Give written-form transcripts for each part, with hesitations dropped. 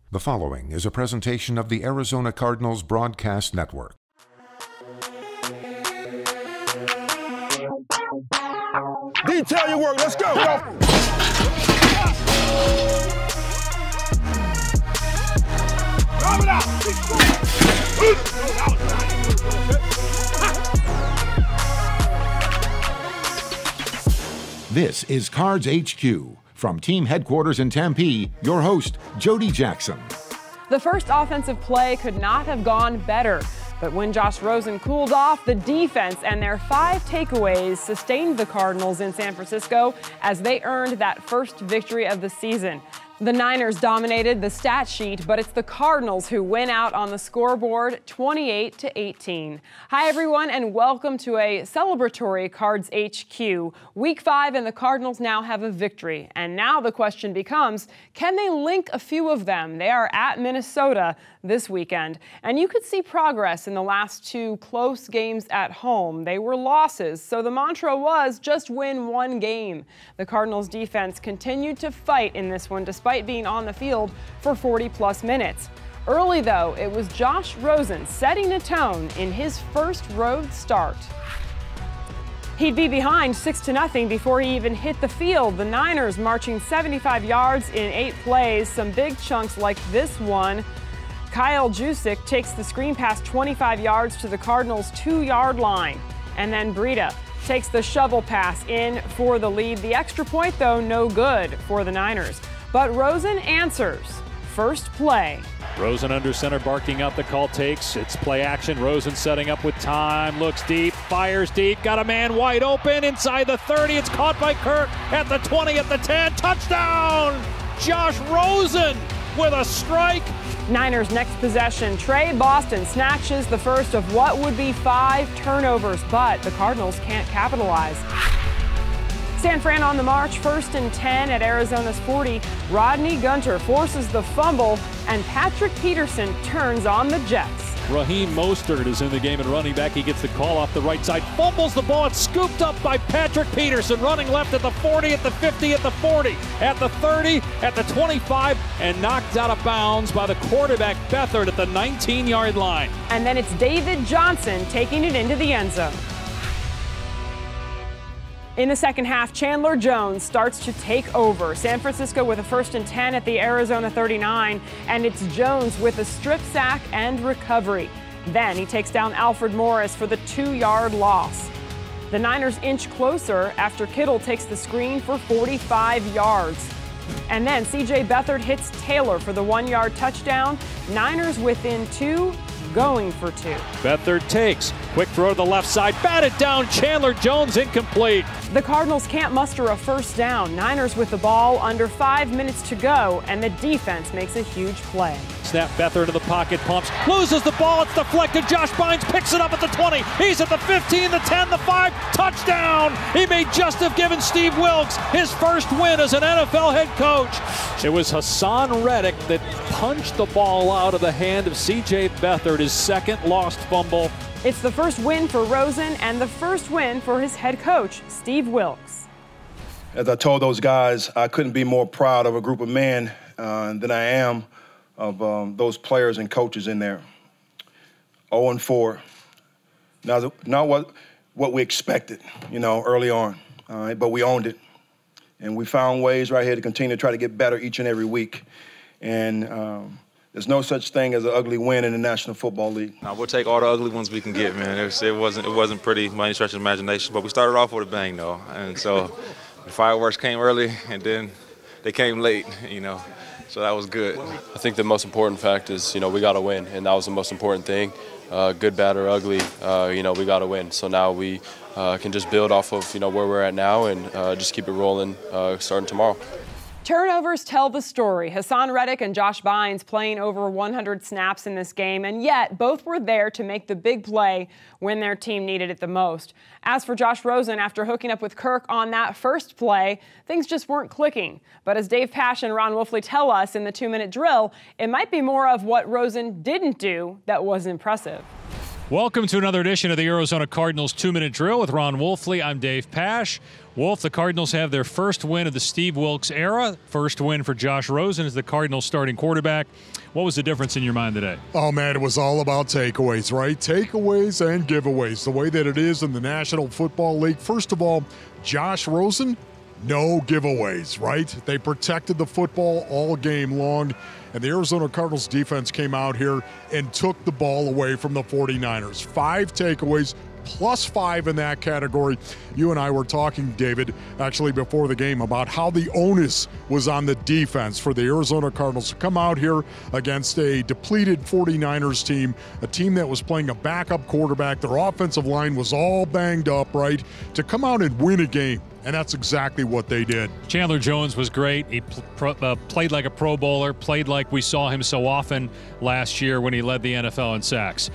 The following is a presentation of the Arizona Cardinals Broadcast Network. Detail your work, let's go! This is Cards HQ. From team headquarters in Tempe, your host, Jody Jackson. The first offensive play could not have gone better. But when Josh Rosen cooled off, the defense and their 5 takeaways sustained the Cardinals in San Francisco as they earned that first victory of the season. The Niners dominated the stat sheet, but it's the Cardinals who win out on the scoreboard 28-18. Hi, everyone, and welcome to a celebratory Cards HQ. Week 5, and the Cardinals now have a victory. And now the question becomes, can they link a few of them? They are at Minnesota this weekend. And you could see progress in the last 2 close games at home. They were losses, so the mantra was just win 1 game. The Cardinals defense continued to fight in this one despite being on the field for 40-plus minutes. Early, though, it was Josh Rosen setting the tone in his first road start. He'd be behind 6-0 before he even hit the field. The Niners marching 75 yards in 8 plays, some big chunks like this one. Kyle Juszczyk takes the screen pass 25 yards to the Cardinals' 2-yard line. And then Breida takes the shovel pass in for the lead. The extra point, though, no good for the Niners. But Rosen answers. First play. Rosen under center, barking out the call, takes. It's play action. Rosen setting up with time, looks deep, fires deep, got a man wide open inside the 30. It's caught by Kirk at the 20, at the 10. Touchdown! Josh Rosen with a strike. Niners' next possession. Trey Boston snatches the first of what would be 5 turnovers, but the Cardinals can't capitalize. San Fran on the march, 1st and 10 at Arizona's 40. Rodney Gunter forces the fumble, and Patrick Peterson turns on the Jets. Raheem Mostert is in the game and running back. He gets the call off the right side, fumbles the ball. It's scooped up by Patrick Peterson, running left at the 40, at the 50, at the 40, at the 30, at the 25, and knocked out of bounds by the quarterback Beathard at the 19-yard line. And then it's David Johnson taking it into the end zone. In the second half, Chandler Jones starts to take over. San Francisco with a 1st and 10 at the Arizona 39, and it's Jones with a strip sack and recovery. Then he takes down Alfred Morris for the 2-yard loss. The Niners inch closer after Kittle takes the screen for 45 yards. And then C.J. Beathard hits Taylor for the 1-yard touchdown. Niners within 2, going for 2. Beathard takes. Quick throw to the left side. Batted down. Chandler Jones incomplete. The Cardinals can't muster a first down. Niners with the ball under 5 minutes to go, and the defense makes a huge play. Snap, Beathard into the pocket, pumps, loses the ball. It's deflected. Josh Bynes picks it up at the 20. He's at the 15, the 10, the 5. Touchdown! He may just have given Steve Wilks his first win as an NFL head coach. It was Hassan Reddick that punched the ball out of the hand of C.J. Beathard, his second lost fumble. It's the first win for Rosen and the first win for his head coach, Steve Wilks. As I told those guys, I couldn't be more proud of a group of men than I am of those players and coaches in there. 0-4. Not what we expected, early on, but we owned it. And we found ways right here to continue to try to get better each and every week. And there's no such thing as an ugly win in the National Football League. We'll take all the ugly ones we can get, man. It wasn't pretty by any stretch of the imagination, but we started off with a bang, though. And so the fireworks came early, and then they came late, So that was good. I think the most important fact is, we got to win, and that was the most important thing. Good, bad, or ugly, we got to win. So now we can just build off of, where we're at now and just keep it rolling starting tomorrow. Turnovers tell the story. Hassan Reddick and Josh Bynes playing over 100 snaps in this game, and yet both were there to make the big play when their team needed it the most. As for Josh Rosen, after hooking up with Kirk on that first play, things just weren't clicking. But as Dave Pasch and Ron Wolfley tell us in the 2-minute drill, it might be more of what Rosen didn't do that was impressive. Welcome to another edition of the Arizona Cardinals 2-Minute Drill with Ron Wolfley. I'm Dave Pasch. Wolf, the Cardinals have their first win of the Steve Wilks era. First win for Josh Rosen as the Cardinals starting quarterback. What was the difference in your mind today? Oh, man, it was all about takeaways, right? Takeaways and giveaways, the way that it is in the National Football League. First of all, Josh Rosen, no giveaways, right? They protected the football all game long, and the Arizona Cardinals defense came out here and took the ball away from the 49ers. 5 takeaways, plus 5 in that category. You and I were talking, David, actually before the game about how the onus was on the defense for the Arizona Cardinals to come out here against a depleted 49ers team, a team that was playing a backup quarterback. Their offensive line was all banged up, right? To come out and win a game. And that's exactly what they did. Chandler Jones was great. He played like a Pro Bowler, played like we saw him so often last year when he led the NFL in sacks.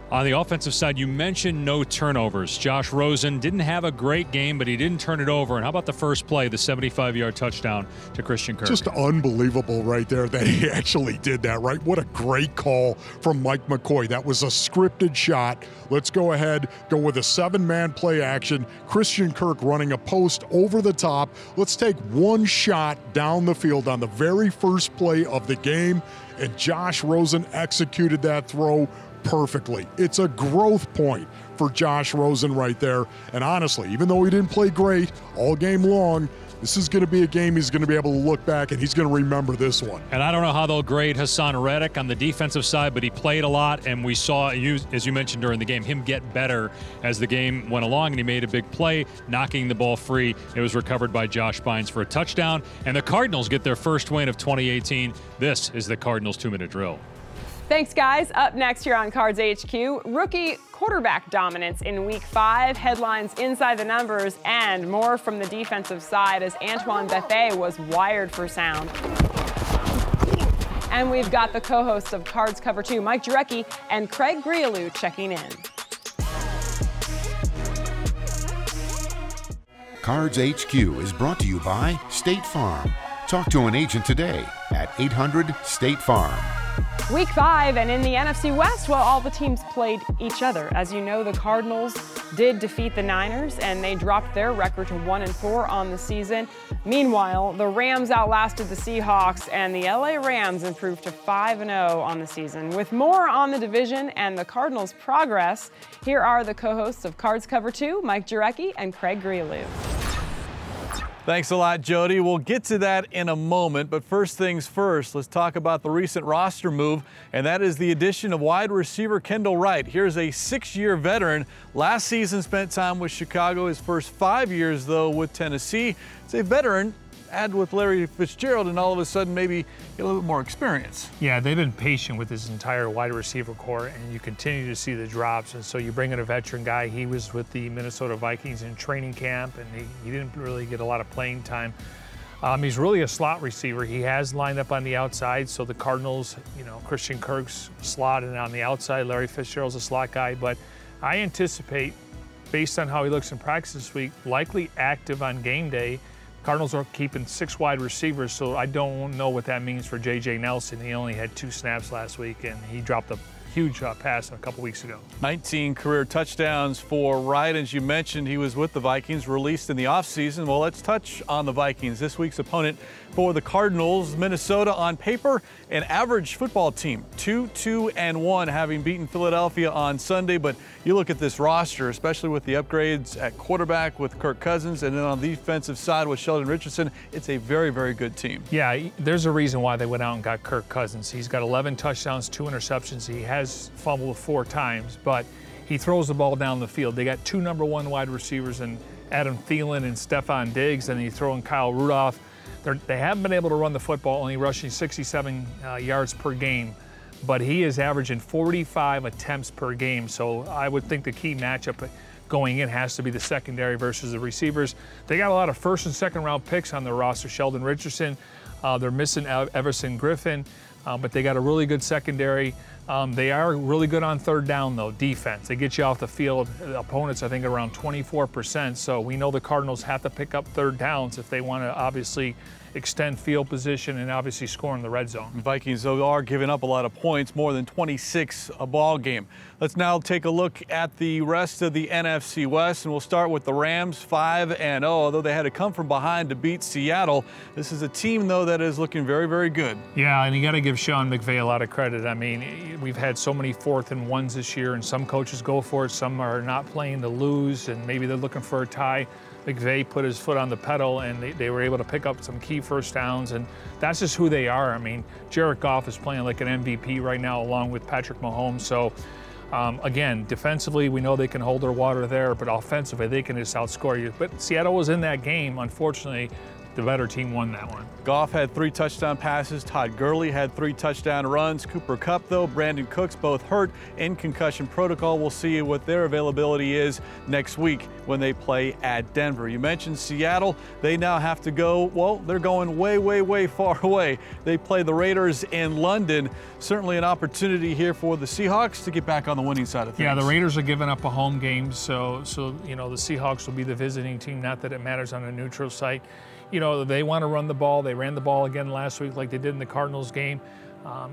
On the offensive side, you mentioned no turnovers. Josh Rosen didn't have a great game, but he didn't turn it over. And how about the first play, the 75-yard touchdown to Christian Kirk? Just unbelievable right there that he actually did that, right? What a great call from Mike McCoy. That was a scripted shot. Let's go ahead, go with a 7-man play action. Christian Kirk running a post over the top. Let's take one shot down the field on the very first play of the game, and Josh Rosen executed that throw perfectly. It's a growth point for Josh Rosen right there. And honestly, even though he didn't play great all game long, this is going to be a game he's going to be able to look back and he's going to remember this one. And I don't know how they'll grade Hassan Reddick on the defensive side, but he played a lot, and we saw, as you mentioned during the game, him get better as the game went along, and he made a big play, knocking the ball free. It was recovered by Josh Bynes for a touchdown, and the Cardinals get their first win of 2018. This is the Cardinals 2-Minute Drill. Thanks, guys. Up next here on Cards HQ, rookie quarterback dominance in Week 5, headlines inside the numbers, and more from the defensive side as Antoine Bethea was wired for sound. And we've got the co-hosts of Cards Cover 2, Mike Jurecki and Craig Grialou, checking in. Cards HQ is brought to you by State Farm. Talk to an agent today at 800-STATE-FARM. Week 5, and in the NFC West, well, all the teams played each other. As you know, the Cardinals did defeat the Niners, and they dropped their record to 1-4 on the season. Meanwhile, the Rams outlasted the Seahawks, and the LA Rams improved to 5-0 on the season. With more on the division and the Cardinals' progress, here are the co-hosts of Cards Cover 2, Mike Jurecki and Craig Grialou. Thanks a lot, Jody. We'll get to that in a moment, but first things first, let's talk about the recent roster move, and that is the addition of wide receiver Kendall Wright. Here's a 6-year veteran. Last season spent time with Chicago, his first 5 years, though, with Tennessee. It's a veteran, add with Larry Fitzgerald, and all of a sudden maybe get a little bit more experience. Yeah, they've been patient with this entire wide receiver core, and you continue to see the drops. And so you bring in a veteran guy. He was with the Minnesota Vikings in training camp, and he didn't really get a lot of playing time. He's really a slot receiver. He has lined up on the outside, so the Cardinals, Christian Kirk's slotted on the outside. Larry Fitzgerald's a slot guy, but I anticipate, based on how he looks in practice this week, likely active on game day. Cardinals are keeping 6 wide receivers, so I don't know what that means for J.J. Nelson. He only had 2 snaps last week, and he dropped a huge pass a couple weeks ago. 19 career touchdowns for Wright. As you mentioned, he was with the Vikings, released in the offseason. Well, let's touch on the Vikings. This week's opponent for the Cardinals, Minnesota, on paper, an average football team, 2-2-1, having beaten Philadelphia on Sunday. But you look at this roster, especially with the upgrades at quarterback with Kirk Cousins, and then on the defensive side with Sheldon Richardson, it's a very, very good team. Yeah, there's a reason why they went out and got Kirk Cousins. He's got 11 touchdowns, 2 interceptions. He has fumbled 4 times, but he throws the ball down the field. They got 2 number 1 wide receivers in Adam Thielen and Stephon Diggs, and you throw in Kyle Rudolph. They haven't been able to run the football, only rushing 67 yards per game, but he is averaging 45 attempts per game. So I would think the key matchup going in has to be the secondary versus the receivers. They got a lot of 1st and 2nd round picks on their roster. Sheldon Richardson, they're missing Everson Griffin, but they got a really good secondary. They are really good on 3rd down, though, defense. They get you off the field. The opponents, I think, around 24%. So we know the Cardinals have to pick up 3rd downs if they want to obviously extend field position, and obviously score in the red zone. Vikings, though, are giving up a lot of points, more than 26 a ball game. Let's now take a look at the rest of the NFC West, and we'll start with the Rams, 5-0. Although they had to come from behind to beat Seattle, this is a team, though, that is looking very, very good. Yeah, and you got to give Sean McVay a lot of credit. I mean, we've had so many 4th and 1s this year, and some coaches go for it, some are not playing to lose, and maybe they're looking for a tie. McVay put his foot on the pedal, and they were able to pick up some key first downs, and that's just who they are. I mean, Jared Goff is playing like an MVP right now, along with Patrick Mahomes. So, again, defensively, we know they can hold their water there, but offensively, they can just outscore you. But Seattle was in that game. Unfortunately, the better team won that one. Goff had 3 touchdown passes. Todd Gurley had 3 touchdown runs. Cooper Kupp, though, Brandon Cooks, both hurt in concussion protocol. We'll see what their availability is next week when they play at Denver. You mentioned Seattle. They now have to go, well, they're going way, way, way far away. They play the Raiders in London. Certainly an opportunity here for the Seahawks to get back on the winning side of things. Yeah, the Raiders are giving up a home game, so you know, the Seahawks will be the visiting team. Not that it matters on a neutral site. You know, they want to run the ball. They ran the ball again last week like they did in the Cardinals game.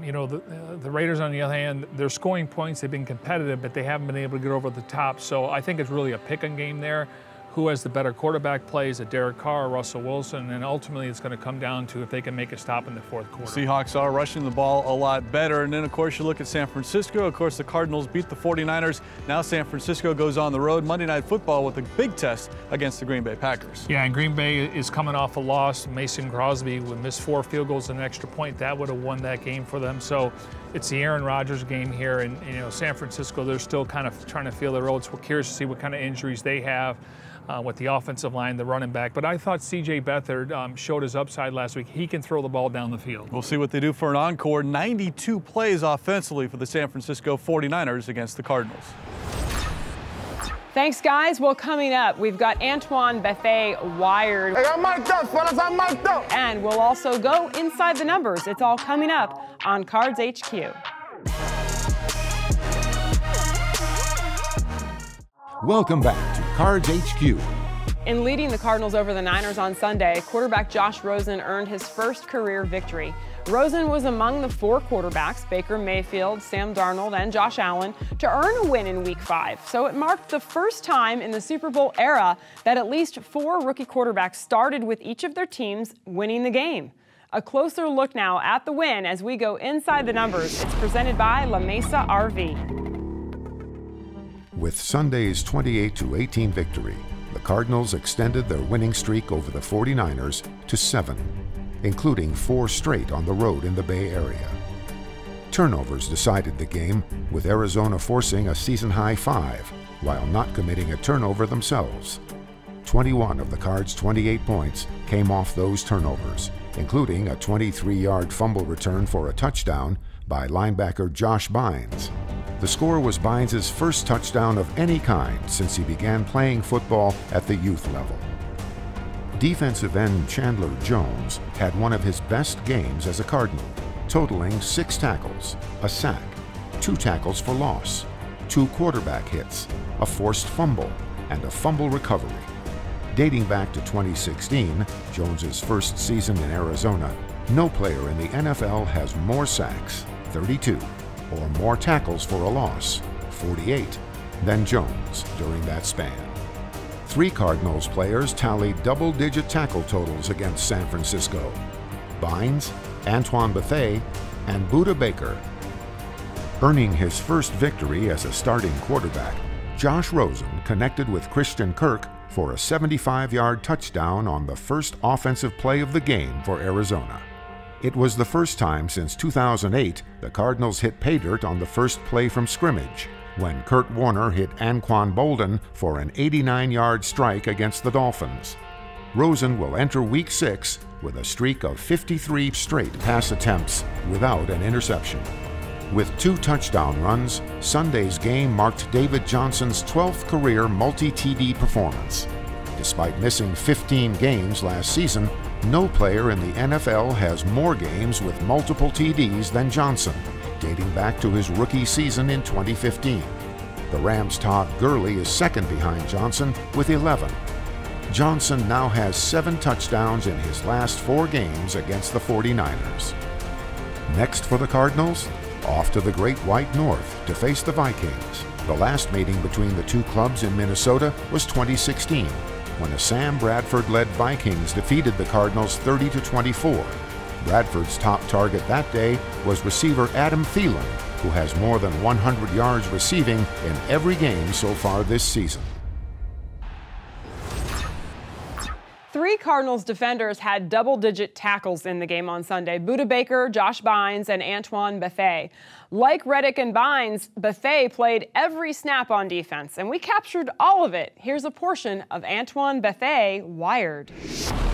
You know, the Raiders, on the other hand, they're scoring points. They've been competitive, but they haven't been able to get over the top. So I think it's really a pick-and game there. Who has the better quarterback plays, a Derek Carr or Russell Wilson, and ultimately it's going to come down to if they can make a stop in the 4th quarter. Seahawks are rushing the ball a lot better. And then, of course, you look at San Francisco. Of course, the Cardinals beat the 49ers. Now San Francisco goes on the road. Monday Night Football with a big test against the Green Bay Packers. Yeah, and Green Bay is coming off a loss. Mason Crosby would miss 4 field goals and an extra point. That would have won that game for them. So it's the Aaron Rodgers game here. And, you know, San Francisco, they're still kind of trying to feel their oats. We're curious to see what kind of injuries they have. With the offensive line, the running back. But I thought C.J. Beathard showed his upside last week. He can throw the ball down the field. We'll see what they do for an encore. 92 plays offensively for the San Francisco 49ers against the Cardinals. Thanks, guys. Well, coming up, we've got Antoine Bethea wired. Hey, I'm mic'd up, fellas. I'm mic'd up. And we'll also go inside the numbers. It's all coming up on Cards HQ. Welcome back to Cards HQ. In leading the Cardinals over the Niners on Sunday, quarterback Josh Rosen earned his first career victory. Rosen was among the 4 quarterbacks, Baker Mayfield, Sam Darnold, and Josh Allen, to earn a win in Week 5. So it marked the first time in the Super Bowl era that at least 4 rookie quarterbacks started with each of their teams winning the game. A closer look now at the win as we go inside the numbers. It's presented by La Mesa RV. With Sunday's 28-18 victory, the Cardinals extended their winning streak over the 49ers to 7, including 4 straight on the road in the Bay Area. Turnovers decided the game, with Arizona forcing a season-high 5, while not committing a turnover themselves. 21 of the Cards' 28 points came off those turnovers, including a 23-yard fumble return for a touchdown by linebacker Josh Bynes. The score was Bynes' first touchdown of any kind since he began playing football at the youth level. Defensive end Chandler Jones had one of his best games as a Cardinal, totaling 6 tackles, a sack, 2 tackles for loss, 2 quarterback hits, a forced fumble, and a fumble recovery. Dating back to 2016, Jones's first season in Arizona, no player in the NFL has more sacks, 32, or more tackles for a loss, 48, than Jones during that span. 3 Cardinals players tallied double-digit tackle totals against San Francisco: Bynes, Antoine Bethea, and Budda Baker. Earning his first victory as a starting quarterback, Josh Rosen connected with Christian Kirk for a 75-yard touchdown on the first offensive play of the game for Arizona. It was the first time since 2008 the Cardinals hit pay dirt on the first play from scrimmage, when Kurt Warner hit Anquan Boldin for an 89-yard strike against the Dolphins. Rosen will enter Week 6 with a streak of 53 straight pass attempts without an interception. With 2 touchdown runs, Sunday's game marked David Johnson's 12th career multi-TD performance. Despite missing 15 games last season, no player in the NFL has more games with multiple TDs than Johnson, dating back to his rookie season in 2015. The Rams' Todd Gurley is second behind Johnson with 11. Johnson now has 7 touchdowns in his last 4 games against the 49ers. Next for the Cardinals, off to the Great White North to face the Vikings. The last meeting between the two clubs in Minnesota was 2016, when the Sam Bradford-led Vikings defeated the Cardinals 30-24. Bradford's top target that day was receiver Adam Thielen, who has more than 100 yards receiving in every game so far this season. 3 Cardinals defenders had double-digit tackles in the game on Sunday. Budda Baker, Josh Bynes, and Antoine Bethea. Like Reddick and Bynes, Bethea played every snap on defense, and we captured all of it. Here's a portion of Antoine Bethea Wired.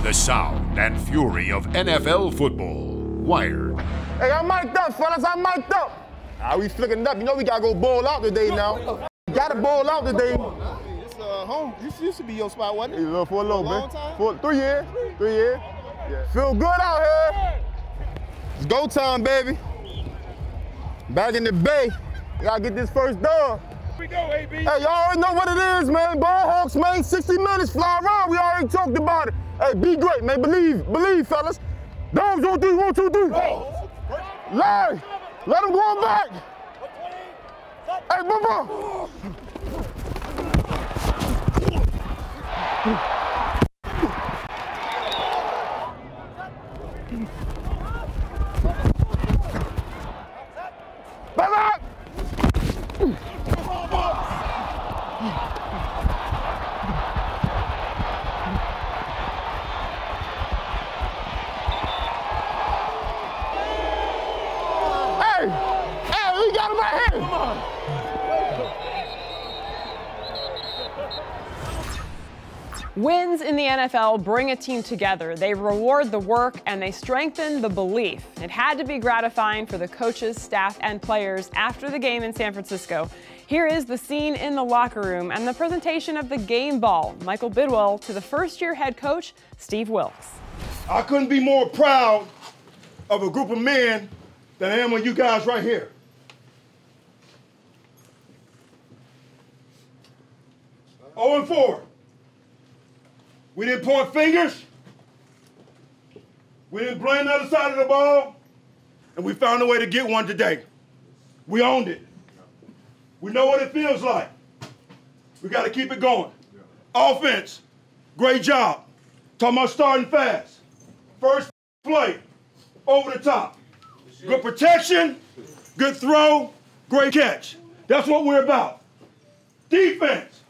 The sound and fury of NFL football. Wired. Hey, I'm mic'd up, fellas. I'm mic'd up. We flicking it up. You know we got to go ball out today now. Got to ball out today. Home. This used to be your spot, wasn't it? For a little long bit. time? For 3 years. 3 years. Yeah. Feel good out here. It's go time, baby. Back in the Bay. We gotta get this first dub. Here we go, AB. Hey, y'all already know what it is, man. Ball Hawks, man. 60 minutes, fly around. We already talked about it. Hey, be great, man. Believe, fellas. Dogs on 3, 1, 2, 3. Larry, let him go back. Hey, Bubba. Hey, we got him right here. Come on. Wins in the NFL bring a team together. They reward the work and they strengthen the belief. It had to be gratifying for the coaches, staff, and players after the game in San Francisco. Here is the scene in the locker room and the presentation of the game ball. Michael Bidwell to the first-year head coach, Steve Wilks. I couldn't be more proud of a group of men than I am of you guys right here. Oh, 4. We didn't point fingers. We didn't blame the other side of the ball. And we found a way to get one today. We owned it. We know what it feels like. We got to keep it going. Offense, great job. Talking about starting fast. First play, over the top. Good protection, good throw, great catch. That's what we're about. Defense,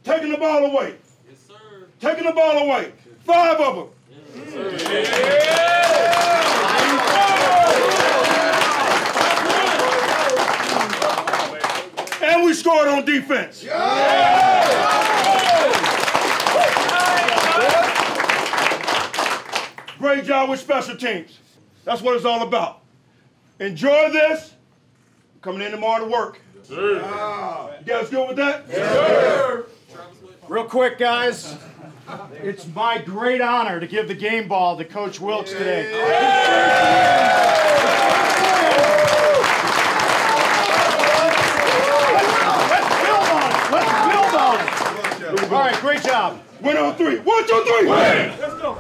taking the ball away. Yes, sir. Taking the ball away. 5 of them. Yes, sir. And we scored on defense. Great job with special teams. That's what it's all about. Enjoy this. Coming in tomorrow to work. Yes, sir. You guys good with that? Yes, sir. Real quick, guys. It's my great honor to give the game ball to Coach Wilks today. Let's build on it. Let's build on it. All right, great job. Win on 3. 1, 2, 3. Win. Let's go.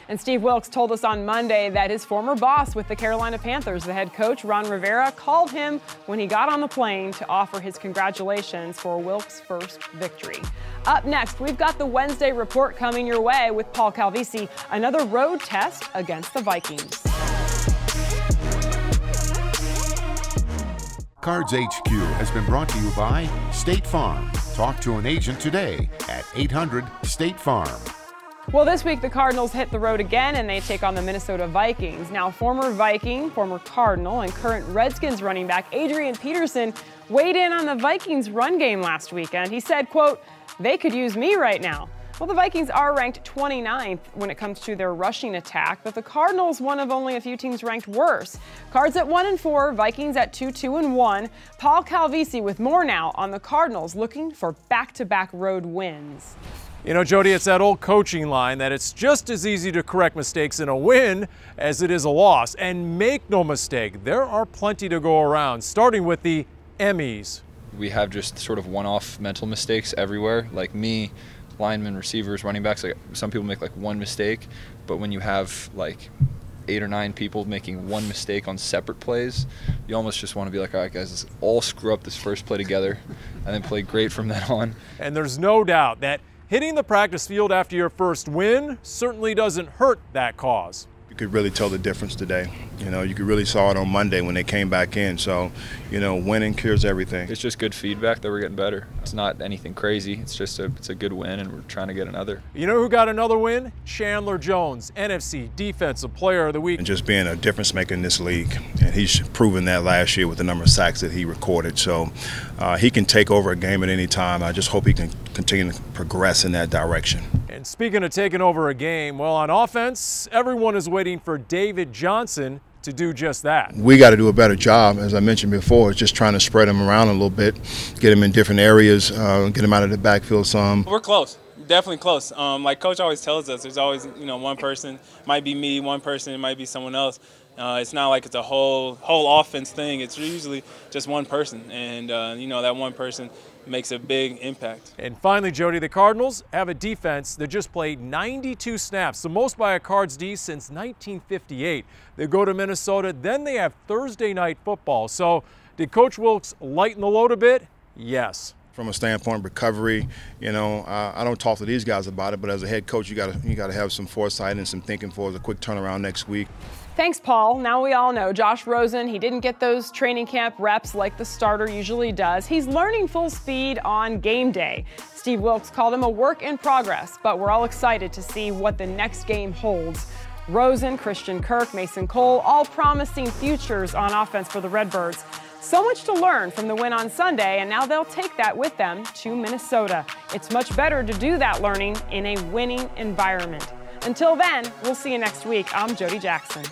And Steve Wilks told us on Monday that his former boss with the Carolina Panthers, the head coach, Ron Rivera, called him when he got on the plane to offer his congratulations for Wilks' first victory. Up next, we've got the Wednesday report coming your way with Paul Calvisi, another road test against the Vikings. Cards HQ has been brought to you by State Farm. Talk to an agent today at 800-STATE-FARM. Well, this week the Cardinals hit the road again and they take on the Minnesota Vikings. Now, former Viking, former Cardinal, and current Redskins running back Adrian Peterson weighed in on the Vikings' run game last weekend. He said, quote, "They could use me right now." Well, the Vikings are ranked 29th when it comes to their rushing attack, but the Cardinals one of only a few teams ranked worse. Cards at 1-4, Vikings at 2-1. Paul Calvisi with more now on the Cardinals looking for back-to-back road wins. You know, Jody, it's that old coaching line that it's just as easy to correct mistakes in a win as it is a loss. And make no mistake, there are plenty to go around, starting with the Emmys. We have just sort of one-off mental mistakes everywhere. Like me, linemen, receivers, running backs, like some people make like one mistake, but when you have like 8 or 9 people making one mistake on separate plays, you almost just want to be like, all right, guys, let's all screw up this first play together and then play great from then on. And there's no doubt that hitting the practice field after your first win certainly doesn't hurt that cause. You could really tell the difference today. You know, you could really saw it on Monday when they came back in. So, you know, winning cures everything. It's just good feedback that we're getting better. It's not anything crazy. It's just it's a good win, and we're trying to get another. You know who got another win? Chandler Jones, NFC Defensive Player of the Week. And just being a difference maker in this league. And he's proven that last year with the number of sacks that he recorded. So he can take over a game at any time. I just hope he can continue to progress in that direction. And speaking of taking over a game, well, on offense, everyone is waiting for David Johnson to do just that. We got to do a better job, as I mentioned before, just trying to spread him around a little bit, get him in different areas, get him out of the backfield some. We're close, definitely close. Like Coach always tells us, there's always, you know, one person, might be me, one person, it might be someone else. It's not like it's a whole offense thing. It's usually just one person, and you know, that one person makes a big impact. And finally, Jody, the Cardinals have a defense that just played 92 snaps, the most by a Cards D since 1958. They go to Minnesota, then they have Thursday night football. So did Coach Wilks lighten the load a bit? Yes. From a standpoint of recovery, you know, I don't talk to these guys about it, but as a head coach, you got to have some foresight and some thinking for a quick turnaround next week. Thanks, Paul. Now we all know Josh Rosen, he didn't get those training camp reps like the starter usually does. He's learning full speed on game day. Steve Wilks called him a work in progress, but we're all excited to see what the next game holds. Rosen, Christian Kirk, Mason Cole, all promising futures on offense for the Redbirds. So much to learn from the win on Sunday, and now they'll take that with them to Minnesota. It's much better to do that learning in a winning environment. Until then, we'll see you next week. I'm Jody Jackson.